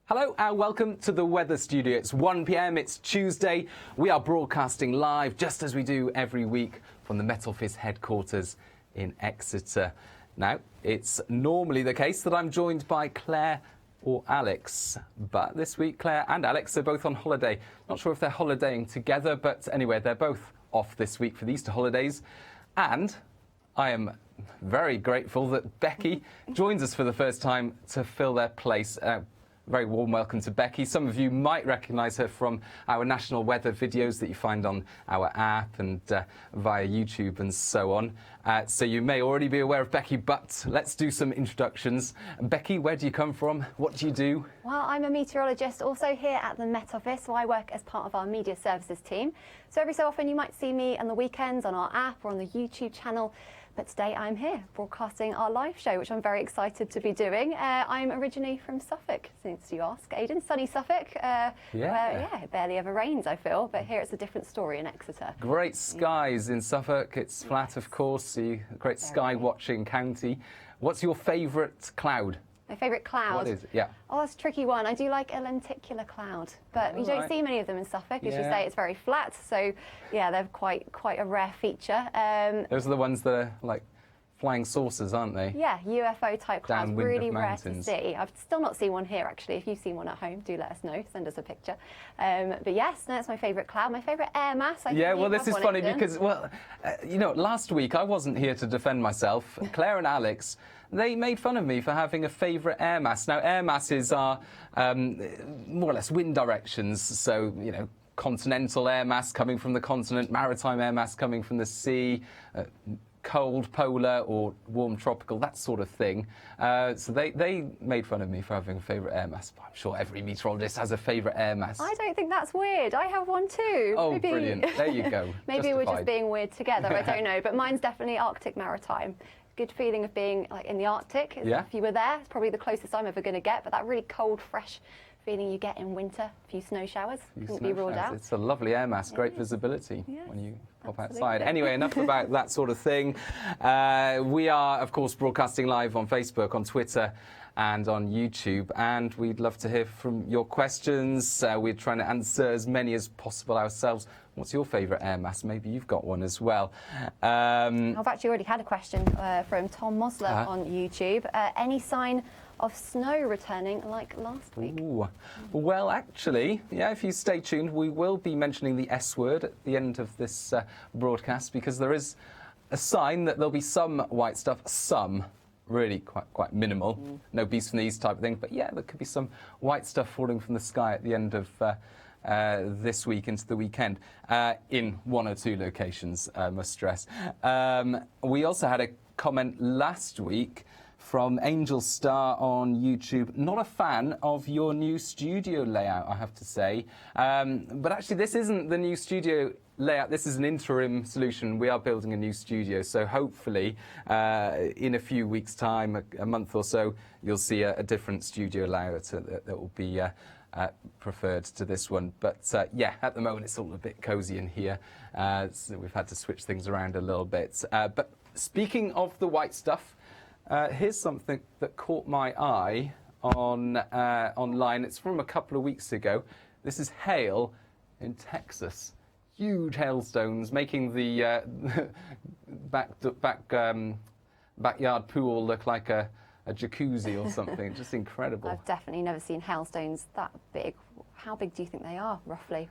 Hello and welcome to the Weather Studio. It's 1 p.m, it's Tuesday. We are broadcasting live, just as we do every week, from the Met Office headquarters in Exeter. Now, it's normally the case that I'm joined by Claire or Alex, but this week Claire and Alex are both on holiday. Not sure if they're holidaying together, but anyway, they're both off this week for the Easter holidays. And I am very grateful that Becky joins us for the first time to fill their place. Very warm welcome to Becky. Some of you might recognise her from our national weather videos that you find on our app and via YouTube and so on. So you may already be aware of Becky, but let's do some introductions. Becky, where do you come from? What do you do? Well, I'm a meteorologist also here at the Met Office, so I work as part of our media services team. So every so often you might see me on the weekends on our app or on the YouTube channel. But today I'm here broadcasting our live show, which I'm very excited to be doing. I'm originally from Suffolk, since you ask, Aidan. Sunny Suffolk, where it barely ever rains, I feel. But here it's a different story in Exeter. Great skies in Suffolk. It's flat, of course. Great sky-watching county. What's your favourite cloud? My favourite cloud? What is it? Yeah. Oh, that's a tricky one. I do like a lenticular cloud, but you don't see many of them in Suffolk. As you say, it's very flat, so yeah, they're quite a rare feature. Those are the ones that are like flying saucers, aren't they? Yeah, UFO type clouds, really rare to mountains. see. I've still not seen one here, actually. If you've seen one at home, do let us know. Send us a picture. But yes, that's my favourite cloud. My favourite air mass. Yeah, well, this is funny because, well, you know, last week I wasn't here to defend myself. Claire and Alex, they made fun of me for having a favourite air mass. Now, air masses are more or less wind directions, so, you know, continental air mass coming from the continent, maritime air mass coming from the sea, cold polar or warm tropical, that sort of thing. So they made fun of me for having a favourite air mass. I'm sure every meteorologist has a favourite air mass. I don't think that's weird. I have one too. Oh, maybe. Brilliant. There you go. Maybe we're just being weird together. I don't know. But mine's definitely Arctic maritime. Good feeling of being like in the Arctic. If you were there, it's probably the closest I'm ever going to get. But that really cold, fresh feeling you get in winter, a few snow showers, couldn't be ruled out. It's a lovely air mass, great visibility when you pop outside. Anyway, enough about that sort of thing. We are, of course, broadcasting live on Facebook, on Twitter, and on YouTube, and we'd love to hear from your questions. We're trying to answer as many as possible ourselves. What's your favourite air mass? Maybe you've got one as well. I've actually already had a question from Tom Mosler on YouTube. Any sign of snow returning like last week? Ooh. Well, actually, yeah, if you stay tuned, we will be mentioning the S word at the end of this broadcast, because there is a sign that there'll be some white stuff, some really quite minimal, no beast from the east type of thing, but yeah, there could be some white stuff falling from the sky at the end of this week into the weekend in one or two locations, I must stress. We also had a comment last week from Angel Star on YouTube. Not a fan of your new studio layout, I have to say. But actually, this isn't the new studio layout. This is an interim solution. We are building a new studio, so hopefully in a few weeks' time, a month or so, you'll see a different studio layout that will be preferred to this one. But yeah, at the moment it's all a bit cosy in here, so we've had to switch things around a little bit. But speaking of the white stuff, here's something that caught my eye online. It's from a couple of weeks ago. This is hail in Texas. Huge hailstones making the backyard pool look like a jacuzzi or something. Just incredible. I've definitely never seen hailstones that big. How big do you think they are, roughly?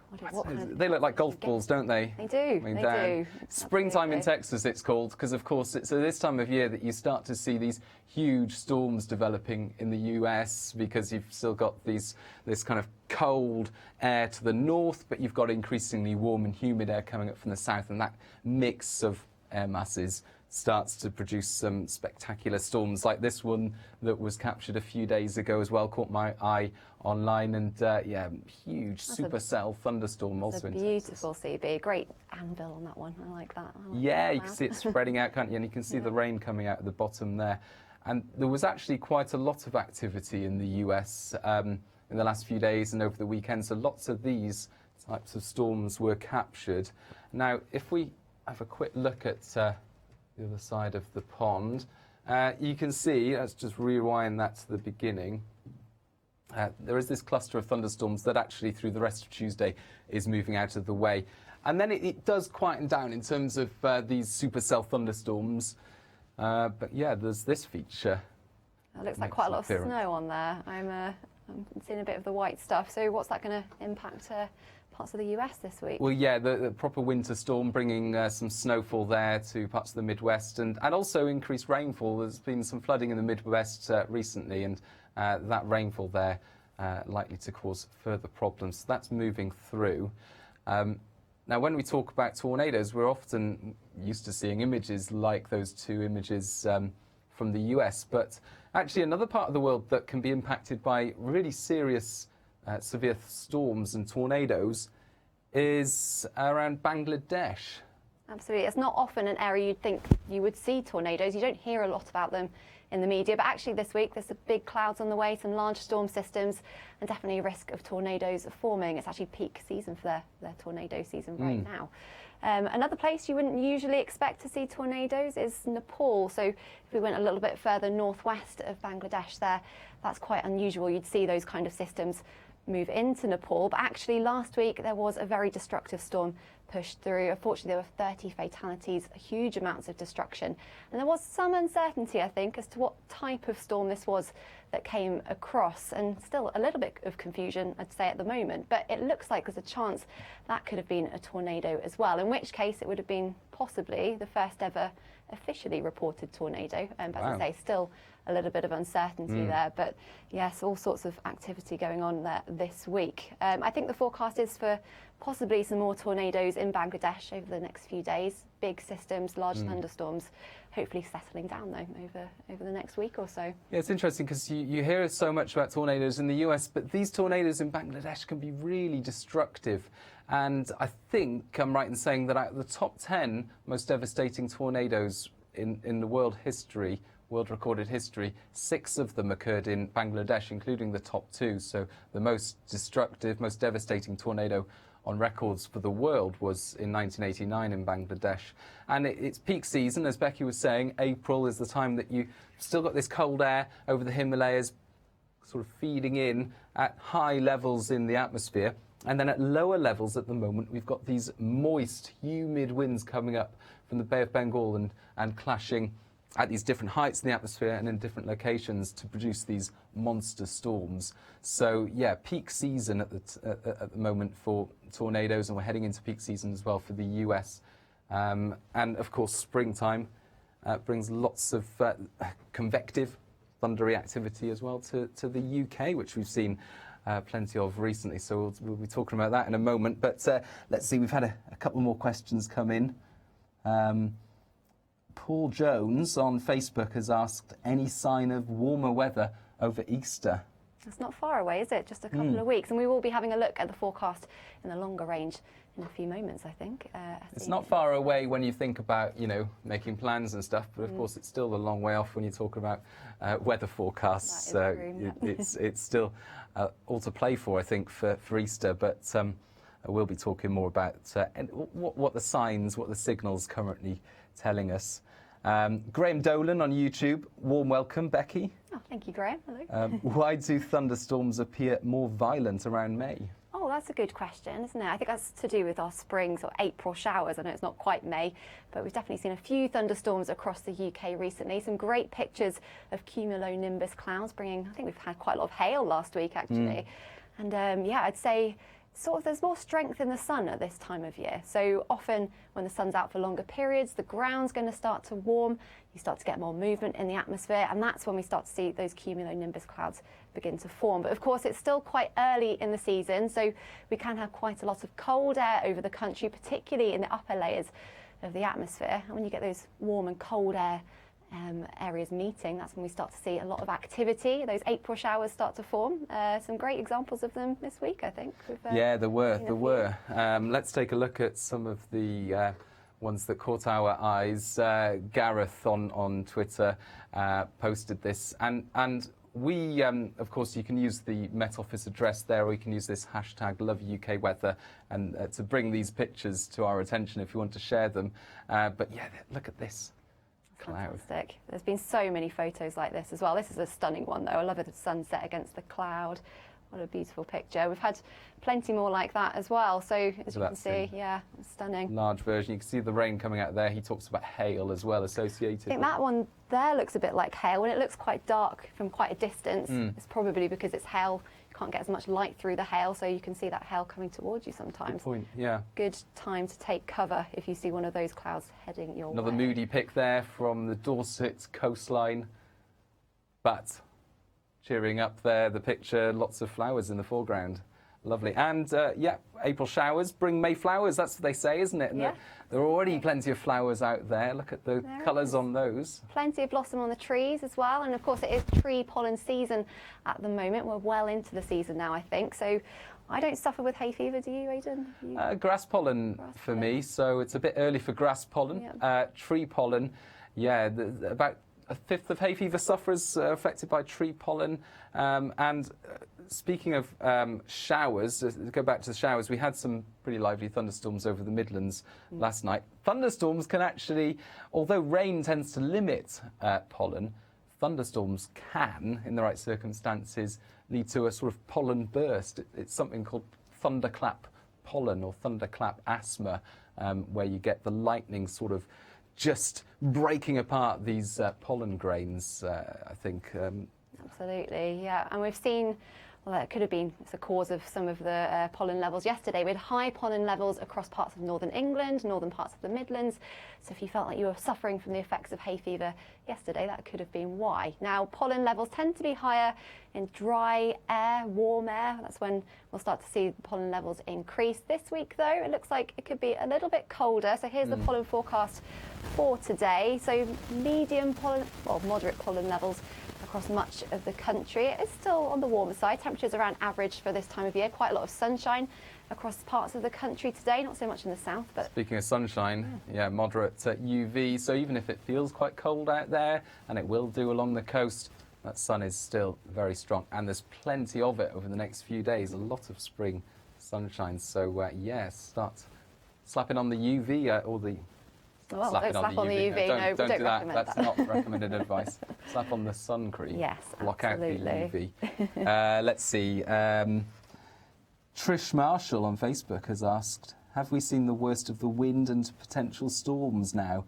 They look like golf balls, don't they? They do. They do. Springtime in Texas, it's called, because of course it's this time of year that you start to see these huge storms developing in the US, because you've still got this kind of cold air to the north, but you've got increasingly warm and humid air coming up from the south, and that mix of air masses starts to produce some spectacular storms like this one that was captured a few days ago as well, caught my eye online, and yeah, huge supercell thunderstorm also in Texas. Beautiful CB, great anvil on that one. I like that. Yeah, you can see it spreading out, can't you? And you can see the rain coming out at the bottom there. And there was actually quite a lot of activity in the US in the last few days and over the weekend, so lots of these types of storms were captured. Now, if we have a quick look at the other side of the pond, you can see, let's just rewind that to the beginning. there is this cluster of thunderstorms that actually through the rest of Tuesday is moving out of the way. And then it does quieten down in terms of these supercell thunderstorms. But yeah, there's this feature. It looks like quite a lot of snow on there. I'm seeing a bit of the white stuff. So what's that going to impact parts of the US this week? Well, yeah, the proper winter storm bringing some snowfall there to parts of the Midwest and also increased rainfall. There's been some flooding in the Midwest recently, and that rainfall there likely to cause further problems. So that's moving through. Now, when we talk about tornadoes, we're often used to seeing images like those two images from the US, but actually another part of the world that can be impacted by really serious severe storms and tornadoes is around Bangladesh. Absolutely. It's not often an area you'd think you would see tornadoes. You don't hear a lot about them in the media, but actually this week there's some big clouds on the way, some large storm systems, and definitely a risk of tornadoes forming. It's actually peak season for their tornado season right now. Another place you wouldn't usually expect to see tornadoes is Nepal. So if we went a little bit further northwest of Bangladesh there, that's quite unusual. You'd see those kind of systems move into Nepal. But actually last week there was a very destructive storm pushed through. Unfortunately, there were 30 fatalities, huge amounts of destruction. And there was some uncertainty, I think, as to what type of storm this was that came across, and still a little bit of confusion, I'd say, at the moment. But it looks like there's a chance that could have been a tornado as well, in which case it would have been possibly the first ever officially reported tornado. But as I say, still a little bit of uncertainty there. But yes, all sorts of activity going on there this week. I think the forecast is for possibly some more tornadoes in Bangladesh over the next few days. Big systems, large thunderstorms, hopefully settling down though over the next week or so. Yeah, it's interesting because you hear so much about tornadoes in the US, but these tornadoes in Bangladesh can be really destructive. And I think I'm right in saying that out of the top 10 most devastating tornadoes in the world recorded history, 6 of them occurred in Bangladesh, including the top 2. So the most destructive, most devastating tornado on records for the world was in 1989 in Bangladesh. And it's peak season, as Becky was saying. April is the time that you still got this cold air over the Himalayas sort of feeding in at high levels in the atmosphere. And then at lower levels at the moment, we've got these moist, humid winds coming up from the Bay of Bengal and clashing at these different heights in the atmosphere and in different locations to produce these monster storms. So yeah, peak season at the moment for tornadoes, and we're heading into peak season as well for the US. And of course, springtime brings lots of convective, thundery activity as well to the UK, which we've seen plenty of recently. So we'll be talking about that in a moment. But let's see, we've had a couple more questions come in. Paul Jones on Facebook has asked, any sign of warmer weather over Easter? It's not far away, is it? Just a couple of weeks. And we will be having a look at the forecast in the longer range in a few moments, I think. It's not far away when you think about, making plans and stuff, but of course it's still a long way off when you talk about weather forecasts. So it's still all to play for, I think, for Easter. But we'll be talking more about what the signs, what the signals currently telling us. Graham Dolan on YouTube, warm welcome, Becky. Oh, thank you, Graham. Hello. Why do thunderstorms appear more violent around May? Oh, that's a good question, isn't it? I think that's to do with our springs or April showers. I know it's not quite May, but we've definitely seen a few thunderstorms across the UK recently. Some great pictures of cumulonimbus clouds bringing, I think we've had quite a lot of hail last week, actually. And I'd say there's more strength in the sun at this time of year. So often when the sun's out for longer periods, the ground's going to start to warm, you start to get more movement in the atmosphere, and that's when we start to see those cumulonimbus clouds begin to form. But of course, it's still quite early in the season, so we can have quite a lot of cold air over the country, particularly in the upper layers of the atmosphere. And when you get those warm and cold air areas meeting, that's when we start to see a lot of activity. Those April showers start to form. Some great examples of them this week, I think. Yeah, there were. Let's take a look at some of the ones that caught our eyes. Gareth on Twitter posted this, and we, of course, you can use the Met Office address there, or you can use this hashtag #LoveUKWeather and to bring these pictures to our attention if you want to share them. But yeah, look at this. cloud. Fantastic. There's been so many photos like this as well. This is a stunning one though. I love it, the sunset against the cloud. What a beautiful picture. We've had plenty more like that as well. So as you can see, yeah, it's stunning. Large version. You can see the rain coming out there. He talks about hail as well associated. I think that one there looks a bit like hail. When it looks quite dark from quite a distance, it's probably because it's hail. You can't get as much light through the hail, so you can see that hail coming towards you sometimes. Good point, yeah. Good time to take cover if you see one of those clouds heading your way. Another moody pic there from the Dorset coastline. But cheering up there, the picture, lots of flowers in the foreground. Lovely. And yeah, April showers bring May flowers, that's what they say, isn't it? And Yeah. there are already plenty of flowers out there. Look at the colours on those. Plenty of blossom on the trees as well. And of course, it is tree pollen season at the moment. We're well into the season now, I think. So I don't suffer with hay fever, do you, Aidan? Grass pollen for me, so it's a bit early for grass pollen. Tree pollen, yeah, about a fifth of hay fever sufferers affected by tree pollen. Speaking of showers, go back to the showers, we had some pretty lively thunderstorms over the Midlands last night. Thunderstorms can actually, although rain tends to limit pollen, thunderstorms can, in the right circumstances, lead to a sort of pollen burst. It's something called thunderclap pollen or thunderclap asthma, where you get the lightning sort of just breaking apart these pollen grains, I think. Absolutely, yeah. And we've seen, well, it could have been the cause of some of the pollen levels yesterday. We had high pollen levels across parts of northern England, northern parts of the Midlands. So if you felt like you were suffering from the effects of hay fever yesterday, that could have been why. Now, pollen levels tend to be higher in dry air, warm air. That's when we'll start to see the pollen levels increase. This week, though, it looks like it could be a little bit colder. So here's the pollen forecast for today. So medium pollen, or moderate pollen levels across much of the country. It is still on the warmer side. Temperatures around average for this time of year. Quite a lot of sunshine across parts of the country today. Not so much in the south, but speaking of sunshine, yeah, moderate UV. So even if it feels quite cold out there, and it will do along the coast, that sun is still very strong, and there's plenty of it over the next few days. A lot of spring sunshine. So yeah, start slapping on the UV or the. Well, don't slap on the UV. No, don't do that. recommend That's not recommended advice. Slap on the sun cream. Yes, block absolutely. out the UV. Let's see. Trish Marshall on Facebook has asked, have we seen the worst of the wind and potential storms now?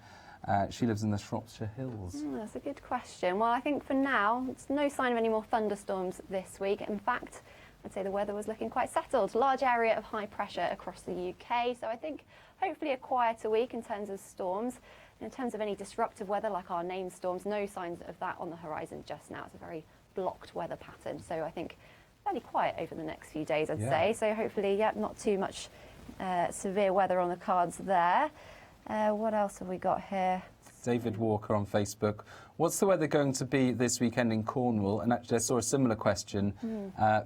She lives in the Shropshire Hills. That's a good question. Well, I think for now, it's no sign of any more thunderstorms this week. In fact, I'd say the weather was looking quite settled. Large area of high pressure across the UK. So I think hopefully a quieter week in terms of storms. In terms of any disruptive weather like our named storms, no signs of that on the horizon just now. It's a very blocked weather pattern. So I think fairly quiet over the next few days, I'd say. So hopefully, yeah, not too much severe weather on the cards there. What else have we got here? David Walker on Facebook. What's the weather going to be this weekend in Cornwall? And actually, I saw a similar question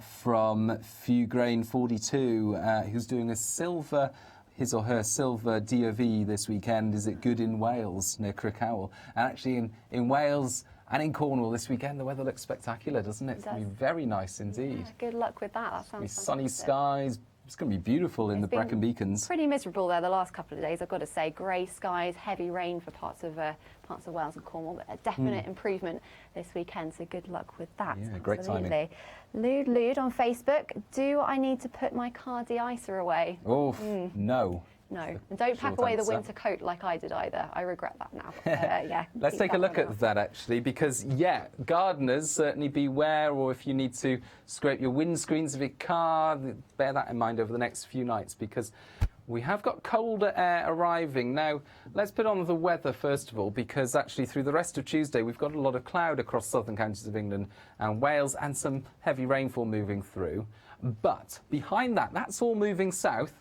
from Fugrain42, who's doing his or her silver DOV this weekend. Is it good in Wales, near Crickhowell? And actually, in Wales and in Cornwall this weekend, the weather looks spectacular, doesn't it? It's going to be very nice indeed. Yeah, good luck with that. That sounds sunny fantastic. Skies. It's going to be beautiful in the Brecon Beacons. Pretty miserable there the last couple of days, I've got to say. Grey skies, heavy rain for parts of Wales and Cornwall, but a definite improvement this weekend, so good luck with that. Yeah, great timing. Lude on Facebook, do I need to put my car de-icer away? Oh, no. No, and don't pack away the winter coat like I did either. I regret that now. Yeah. Let's take a look at that actually, because yeah, gardeners certainly beware, or if you need to scrape your windscreens of your car, bear that in mind over the next few nights, because we have got colder air arriving. Now, let's put on the weather first of all, because actually through the rest of Tuesday we've got a lot of cloud across southern counties of England and Wales, and some heavy rainfall moving through. But behind that, that's all moving south.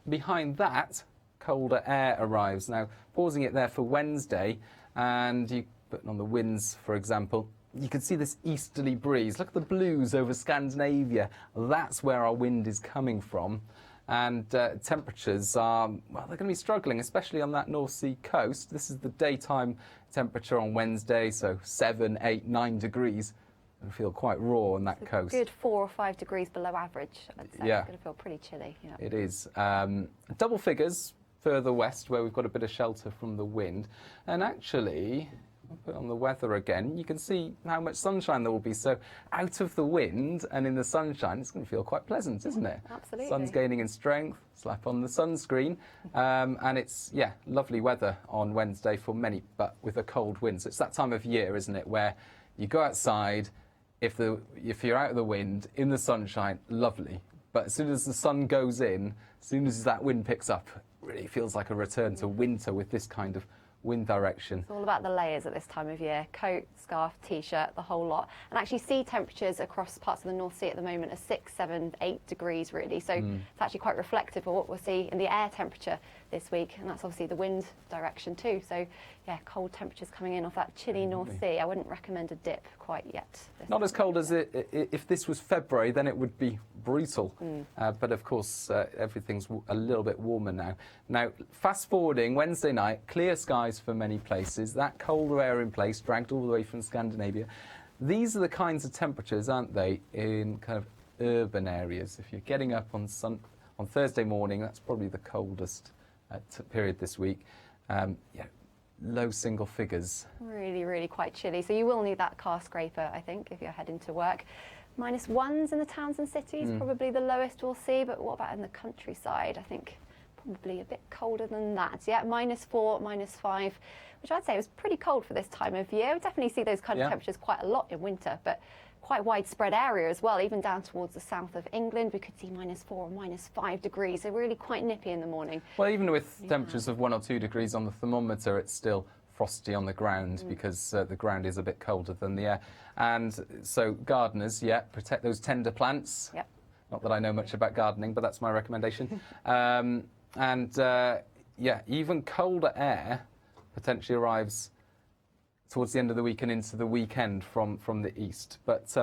Behind that, colder air arrives. Now, pausing it there for Wednesday, and you put on the winds, for example, you can see this easterly breeze. Look at the blues over Scandinavia. That's where our wind is coming from. And temperatures are, well, they're going to be struggling, especially on that North Sea coast. This is the daytime temperature on Wednesday, so 7, 8, 9 degrees. It'll feel quite raw on that coast. Good 4 or 5 degrees below average, I'd say. Yeah. It's going to feel pretty chilly. Yeah. It is. Double figures further west, where we've got a bit of shelter from the wind. And actually, I'll put on the weather again. You can see how much sunshine there will be. So out of the wind and in the sunshine, it's going to feel quite pleasant, isn't it? Absolutely. Sun's gaining in strength. Slap on the sunscreen. And it's, lovely weather on Wednesday for many, but with a cold wind. So it's that time of year, isn't it, where you go outside, if you're out of the wind, in the sunshine, lovely. But as soon as the sun goes in, as soon as that wind picks up, it really feels like a return to winter with this kind of wind direction. It's all about the layers at this time of year. Coat, scarf, t-shirt, the whole lot. And actually sea temperatures across parts of the North Sea at the moment are 6, 7, 8 degrees really. So it's actually quite reflective of what we'll see in the air temperature this week. And that's obviously the wind direction too. So yeah, cold temperatures coming in off that chilly North Sea. I wouldn't recommend a dip quite yet. Not as cold as if this was February, then it would be brutal. But of course, everything's a little bit warmer now. Now, fast forwarding, Wednesday night, clear skies for many places. That colder air in place, dragged all the way from Scandinavia. These are the kinds of temperatures, aren't they, in kind of urban areas. If you're getting up on Thursday morning, that's probably the coldest period this week. Low single figures. Really, really quite chilly. So you will need that car scraper, I think, if you're heading to work. -1s in the towns and cities, probably the lowest we'll see. But what about in the countryside? I think probably a bit colder than that. Yeah, -4, -5, which I'd say was pretty cold for this time of year. We definitely see those kind of temperatures quite a lot in winter, but quite widespread area as well, even down towards the south of England. We could see -4 or -5 degrees, so really quite nippy in the morning. Well, even with temperatures of 1 or 2 degrees on the thermometer, it's still frosty on the ground because the ground is a bit colder than the air. And so gardeners, protect those tender plants. Yep. Not that I know much about gardening, but that's my recommendation. Even colder air potentially arrives towards the end of the week and into the weekend from the east. But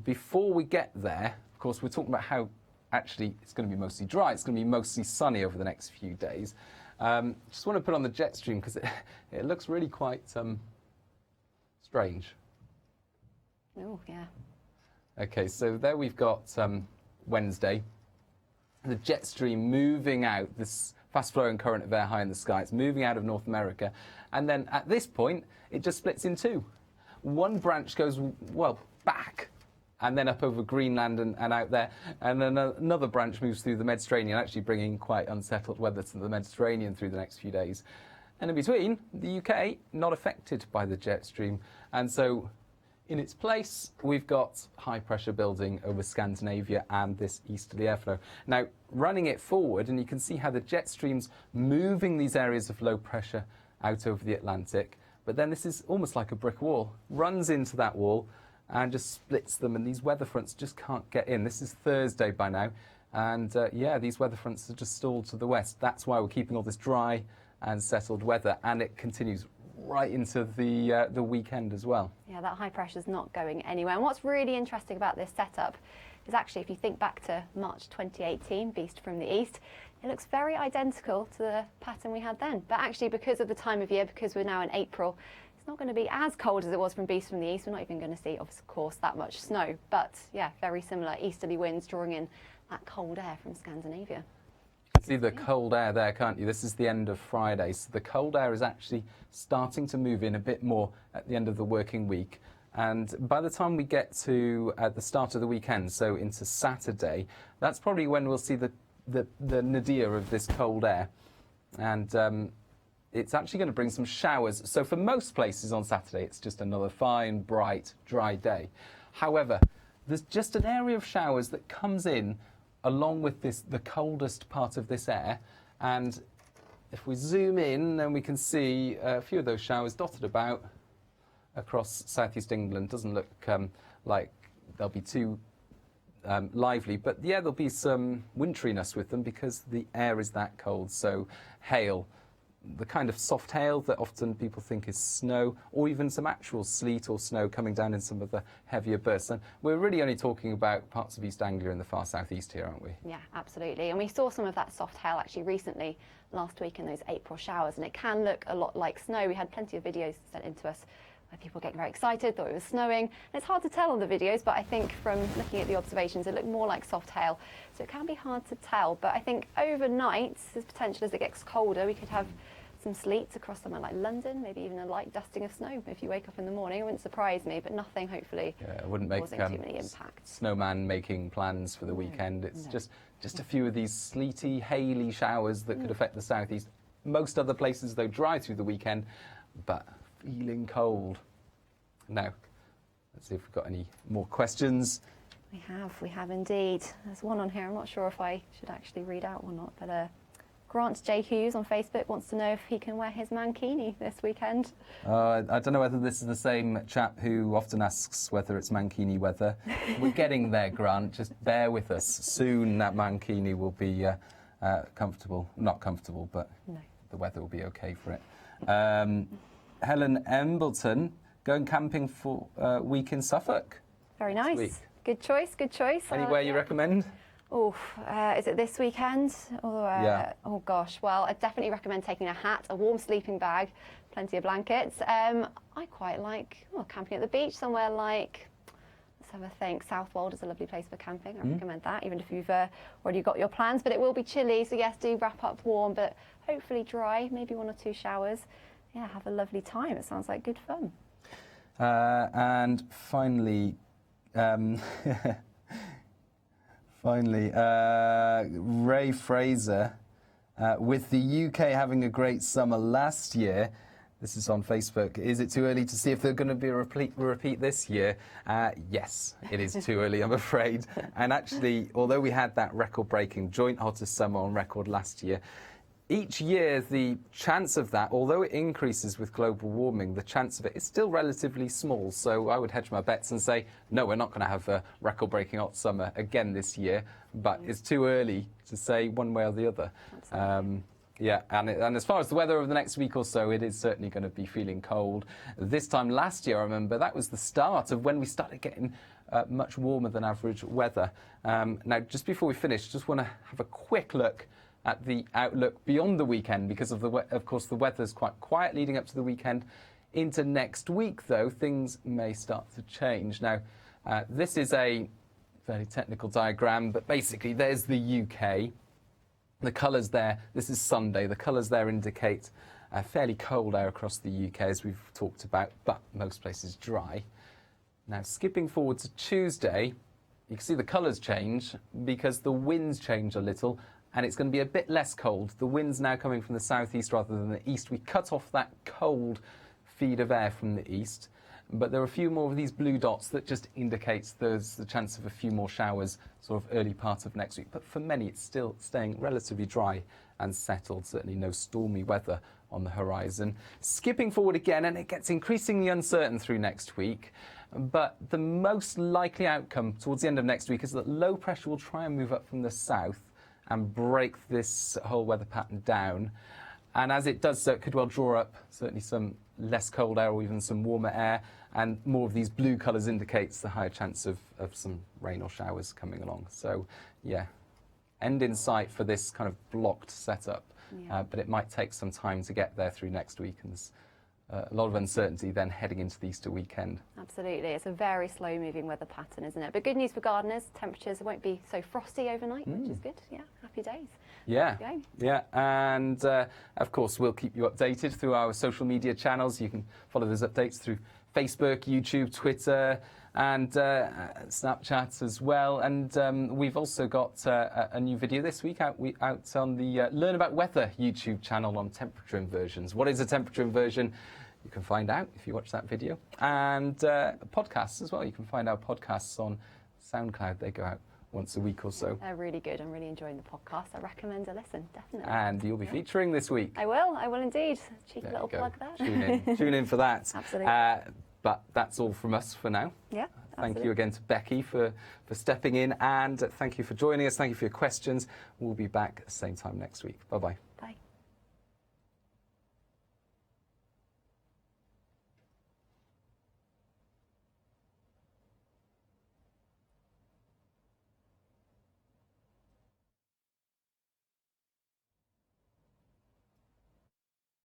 before we get there, of course, we're talking about how actually it's going to be mostly dry. It's going to be mostly sunny over the next few days. Just want to put on the jet stream because it looks really quite strange. Oh, yeah. Okay, so there we've got Wednesday. The jet stream moving out, this fast-flowing current of air high in the sky. It's moving out of North America. And then at this point, it just splits in two. One branch goes, back and then up over Greenland and out there. And then another branch moves through the Mediterranean, actually bringing quite unsettled weather to the Mediterranean through the next few days. And in between, the UK, not affected by the jet stream. And so in its place, we've got high pressure building over Scandinavia and this easterly airflow. Now, running it forward, and you can see how the jet stream's moving these areas of low pressure out over the Atlantic. But then this is almost like a brick wall, runs into that wall and just splits them, and these weather fronts just can't get in. This is Thursday by now, and these weather fronts are just stalled to the west. That's why we're keeping all this dry and settled weather, and it continues right into the weekend as well. Yeah, that high pressure's not going anywhere. And what's really interesting about this setup is actually, if you think back to March 2018, Beast from the East, it looks very identical to the pattern we had then. But actually, because of the time of year, because we're now in April, it's not going to be as cold as it was from Beast from the East. We're not even going to see, of course, that much snow. But yeah, very similar easterly winds drawing in that cold air from Scandinavia. See the cold air there, can't you? This is the end of Friday, so the cold air is actually starting to move in a bit more at the end of the working week. And by the time we get to the start of the weekend, so into Saturday, that's probably when we'll see the nadir of this cold air. And it's actually going to bring some showers. So for most places on Saturday, it's just another fine, bright, dry day. However, there's just an area of showers that comes in along with the coldest part of this air. And if we zoom in, then we can see a few of those showers dotted about across southeast England. Doesn't look like they'll be too lively, but yeah, there'll be some winteriness with them because the air is that cold. So hail, the kind of soft hail that often people think is snow, or even some actual sleet or snow coming down in some of the heavier bursts. And we're really only talking about parts of East Anglia and the far southeast here, aren't we? Yeah, absolutely. And we saw some of that soft hail actually recently last week in those April showers, and it can look a lot like snow. We had plenty of videos sent in to us where people getting very excited, thought it was snowing. And it's hard to tell on the videos, but I think from looking at the observations, it looked more like soft hail. So it can be hard to tell. But I think overnight, as potential as it gets colder, we could have some sleet across somewhere like London, maybe even a light dusting of snow if you wake up in the morning. It wouldn't surprise me, but nothing hopefully Yeah, it wouldn't make causing too many impacts. snowman making plans for the weekend. It's just a few of these sleety, haily showers that could affect the southeast. Most other places, though, dry through the weekend, but feeling cold. Now, let's see if we've got any more questions. We have indeed. There's one on here. I'm not sure if I should actually read out or not, but Grant J. Hughes on Facebook wants to know if he can wear his mankini this weekend. I don't know whether this is the same chap who often asks whether it's mankini weather. We're getting there, Grant. Just bear with us. Soon that mankini will be comfortable. Not comfortable, but the weather will be okay for it. Helen Embleton, going camping for a week in Suffolk. Very nice. Good choice, good choice. Anywhere you recommend? Oh, is it this weekend? Or, Yeah. Oh gosh, well, I definitely recommend taking a hat, a warm sleeping bag, plenty of blankets. I quite like camping at the beach, somewhere like, let's have a think, Southwold is a lovely place for camping. I recommend that, even if you've already got your plans. But it will be chilly, so yes, do wrap up warm, but hopefully dry, maybe 1 or 2 showers. Yeah, have a lovely time. It sounds like good fun. And finally, Ray Fraser, with the UK having a great summer last year, this is on Facebook, is it too early to see if they're going to be a repeat this year? Yes, it is too early, I'm afraid. And actually, although we had that record-breaking joint hottest summer on record last year, each year, the chance of that, although it increases with global warming, the chance of it is still relatively small. So I would hedge my bets and say, no, we're not going to have a record-breaking hot summer again this year. But it's too early to say one way or the other. Yeah, and as far as the weather over the next week or so, it is certainly going to be feeling cold. This time last year, I remember, that was the start of when we started getting much warmer than average weather. Now, just before we finish, just want to have a quick look at the outlook beyond the weekend, because of course the weather's quite quiet leading up to the weekend. Into next week, though, things may start to change. Now, this is a fairly technical diagram, but basically there's the UK. The colours there, this is Sunday, the colours there indicate a fairly cold air across the UK, as we've talked about, but most places dry. Now, skipping forward to Tuesday, you can see the colours change because the winds change a little, and it's going to be a bit less cold. The wind's now coming from the southeast rather than the east. We cut off that cold feed of air from the east, but there are a few more of these blue dots that just indicates there's the chance of a few more showers sort of early part of next week. But for many, it's still staying relatively dry and settled. Certainly no stormy weather on the horizon. Skipping forward again, and it gets increasingly uncertain through next week. But the most likely outcome towards the end of next week is that low pressure will try and move up from the south and break this whole weather pattern down. And as it does so, it could well draw up certainly some less cold air or even some warmer air, and more of these blue colours indicates the higher chance of some rain or showers coming along. So, yeah, end in sight for this kind of blocked setup, but it might take some time to get there through next week, and there's a lot of uncertainty then heading into the Easter weekend. Absolutely. It's a very slow-moving weather pattern, isn't it? But good news for gardeners, temperatures won't be so frosty overnight, which is good. Yeah, happy days. Yeah, yeah, and of course we'll keep you updated through our social media channels. You can follow those updates through Facebook, YouTube, Twitter, and Snapchat as well. And we've also got a new video this week out on the Learn About Weather YouTube channel on temperature inversions. What is a temperature inversion? You can find out if you watch that video. And podcasts as well. You can find our podcasts on SoundCloud. They go out once a week or so. They're really good. I'm really enjoying the podcast. I recommend a listen, definitely. And you'll be featuring this week. I will indeed. Cheeky little plug there. Tune in for that. Absolutely. But that's all from us for now. Yeah, absolutely. Thank you again to Becky for stepping in, and thank you for joining us. Thank you for your questions. We'll be back at the same time next week. Bye-bye. Bye.